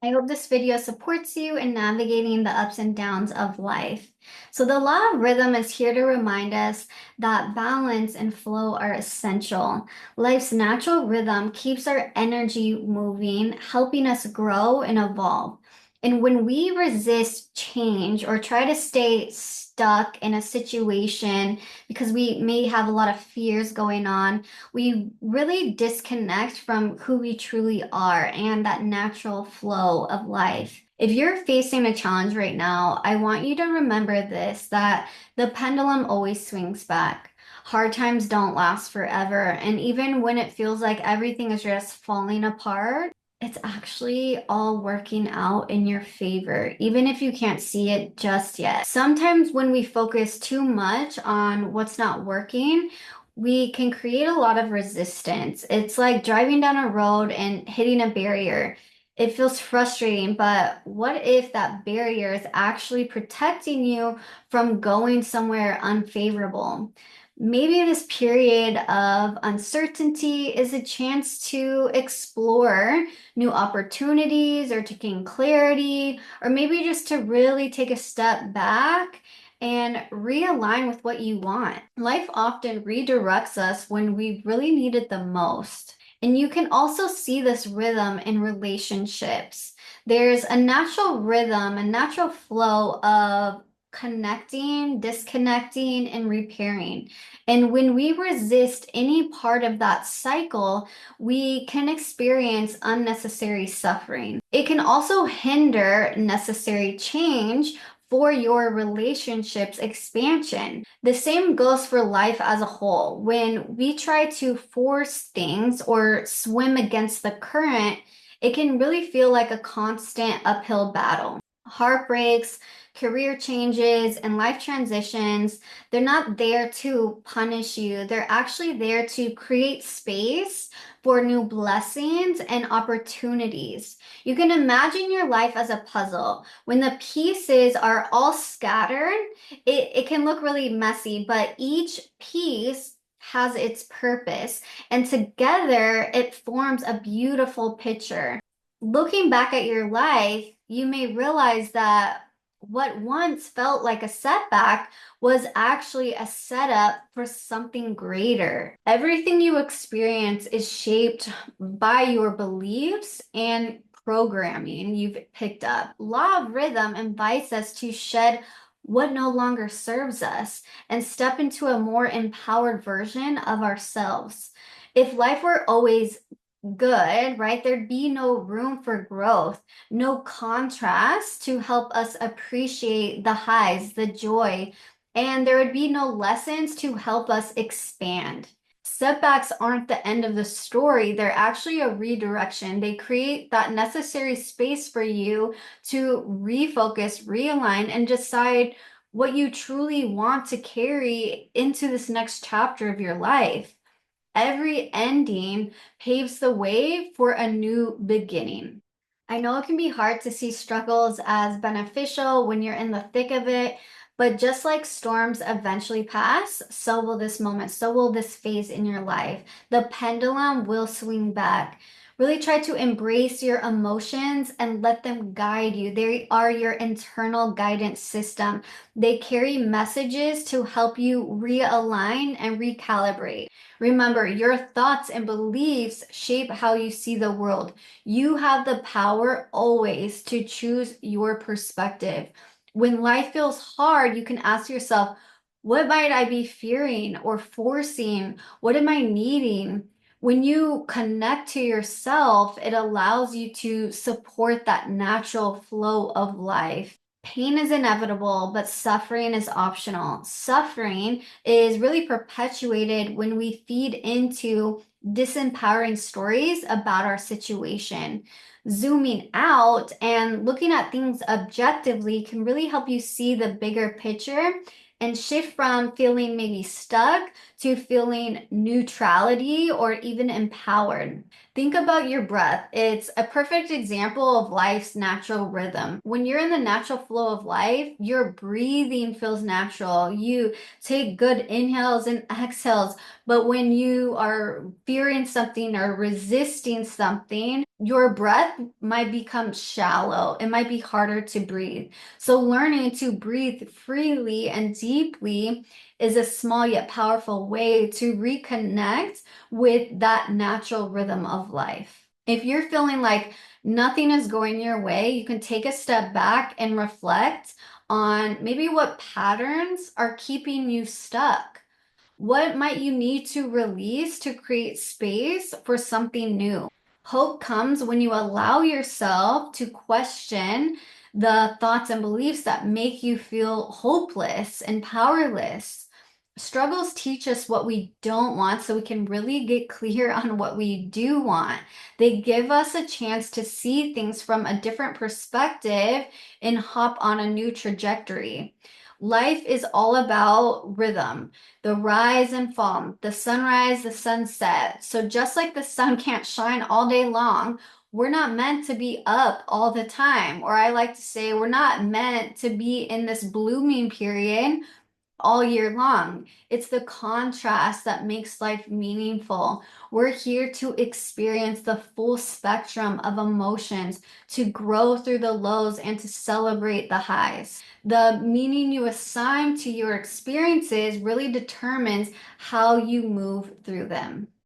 I hope this video supports you in navigating the ups and downs of life. So, the law of rhythm is here to remind us that balance and flow are essential. Life's natural rhythm keeps our energy moving, helping us grow and evolve. And when we resist change or try to stay stuck in a situation because we may have a lot of fears going on, we really disconnect from who we truly are and that natural flow of life. If you're facing a challenge right now, I want you to remember this, that the pendulum always swings back. Hard times don't last forever. And even when it feels like everything is just falling apart, it's actually all working out in your favor, even if you can't see it just yet. Sometimes when we focus too much on what's not working, we can create a lot of resistance. It's like driving down a road and hitting a barrier. It feels frustrating, but what if that barrier is actually protecting you from going somewhere unfavorable? Maybe this period of uncertainty is a chance to explore new opportunities or to gain clarity, or maybe just to really take a step back and realign with what you want. Life often redirects us when we really need it the most. And you can also see this rhythm in relationships. There's a natural rhythm, a natural flow of connecting, disconnecting, and repairing. And when we resist any part of that cycle, we can experience unnecessary suffering. It can also hinder necessary change for your relationship's expansion. The same goes for life as a whole. When we try to force things or swim against the current, it can really feel like a constant uphill battle. Heartbreaks, career changes, and life transitions, they're not there to punish you. They're actually there to create space for new blessings and opportunities. You can imagine your life as a puzzle. When the pieces are all scattered, it can look really messy, but each piece has its purpose, and together it forms a beautiful picture. Looking back at your life, you may realize that what once felt like a setback was actually a setup for something greater. Everything you experience is shaped by your beliefs and programming you've picked up. Law of rhythm invites us to shed what no longer serves us and step into a more empowered version of ourselves. If life were always good, right, there'd be no room for growth, no contrast to help us appreciate the highs, the joy, and there would be no lessons to help us expand. Setbacks aren't the end of the story, they're actually a redirection. They create that necessary space for you to refocus, realign, and decide what you truly want to carry into this next chapter of your life. Every ending paves the way for a new beginning. I know it can be hard to see struggles as beneficial when you're in the thick of it, but just like storms eventually pass, so will this moment, so will this phase in your life. The pendulum will swing back. Really try to embrace your emotions and let them guide you. They are your internal guidance system. They carry messages to help you realign and recalibrate. Remember, your thoughts and beliefs shape how you see the world. You have the power always to choose your perspective. When life feels hard, you can ask yourself, what might I be fearing or forcing? What am I needing? When you connect to yourself, it allows you to support that natural flow of life. Pain is inevitable, but suffering is optional. Suffering is really perpetuated when we feed into disempowering stories about our situation. Zooming out and looking at things objectively can really help you see the bigger picture and shift from feeling maybe stuck to feeling neutrality or even empowered. Think about your breath. It's a perfect example of life's natural rhythm. When you're in the natural flow of life, your breathing feels natural. You take good inhales and exhales. But when you are fearing something or resisting something, your breath might become shallow. It might be harder to breathe. So, learning to breathe freely and deeply is a small yet powerful way to reconnect with that natural rhythm of life. If you're feeling like nothing is going your way, you can take a step back and reflect on maybe what patterns are keeping you stuck. What might you need to release to create space for something new? Hope comes when you allow yourself to question the thoughts and beliefs that make you feel hopeless and powerless. Struggles teach us what we don't want so we can really get clear on what we do want. They give us a chance to see things from a different perspective and hop on a new trajectory. Life is all about rhythm, the rise and fall, the sunrise, the sunset. So just like the sun can't shine all day long, we're not meant to be up all the time. Or I like to say, we're not meant to be in this blooming period all year long. It's the contrast that makes life meaningful. We're here to experience the full spectrum of emotions, to grow through the lows and to celebrate the highs. The meaning you assign to your experiences really determines how you move through them.